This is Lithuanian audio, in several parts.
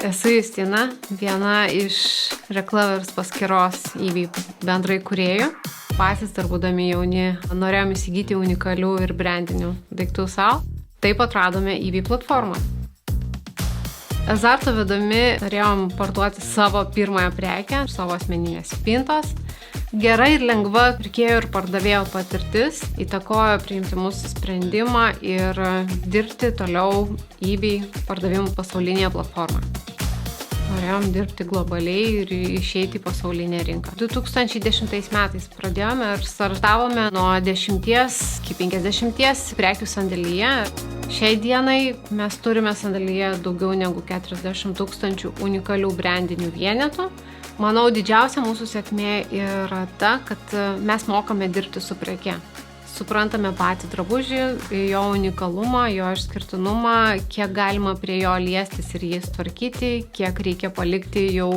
Esu Justina, viena iš Reklavers paskyros eBay bendrai kūrėjų. Patys dar būdami jauni norėjom įsigyti unikalių ir brandinių daiktų savo. Taip atradome eBay platformą. Azarto vedami norėjom parduoti savo pirmąją prekę, savo asmeninės spintos. Gera ir lengva pirkėjo ir pardavėjo patirtis įtakojo priimti mūsų sprendimą ir dirbti toliau eBay pardavimų pasaulinėje platformoje. Norėjom dirbti globaliai ir išeiti į pasaulinę rinką. 2010 metais pradėjome ir startavome nuo 10 iki 50 prekių sandėlyje. Šiai dienai mes turime sandėlyje daugiau negu 40 000 unikalių brandinių vienetų. Manau, didžiausia mūsų sėkmė yra ta, kad mes mokame dirbti su preke. Suprantame patį drabužį, jo unikalumą, jo išskirtinumą, kiek galima prie jo liestis ir jį tvarkyti, kiek reikia palikti jau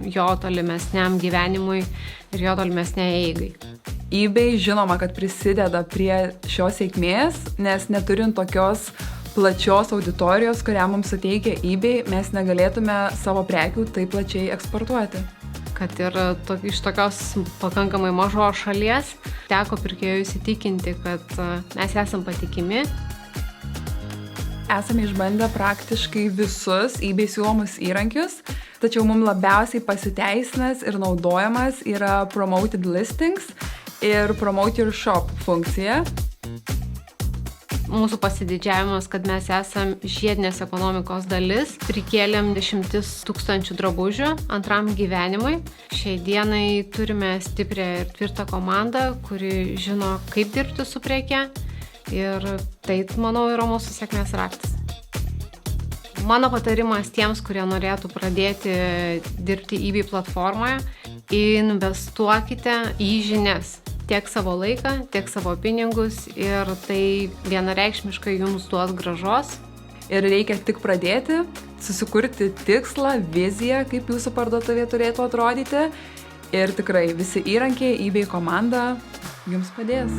jo tolimesniam gyvenimui ir jo tolimesniai eigai. eBay žinoma, kad prisideda prie šios sėkmės, nes neturint tokios plačios auditorijos, kurią mums suteikia eBay, mes negalėtume savo prekių taip plačiai eksportuoti. Kad ir iš tokios pakankamai mažos šalies teko pirkėjui įsitikinti, kad mes esam patikimi. Esame išbandę praktiškai visus eBay siūlomus įrankius, tačiau mums labiausiai pasiteisinęs ir naudojamas yra Promoted Listings ir Promote Your Shop funkcija. Mūsų pasididžiavimas, kad mes esam žiedinės ekonomikos dalis, prikėlėm 10 000 drabužių antram gyvenimui. Šiai dienai turime stiprią ir tvirtą komandą, kuri žino, kaip dirbti su preke ir tai, manau, yra mūsų sėkmės raktas. Mano patarimas tiems, kurie norėtų pradėti dirbti eBay platformoje, investuokite į žinias. Tiek savo laiką, tiek savo pinigus ir tai vienareikšmiškai jums duos grąžos. Ir reikia tik pradėti, susikurti tikslą, viziją, kaip jūsų parduotuvė turėtų atrodyti. Ir tikrai visi įrankiai, eBay komanda jums padės.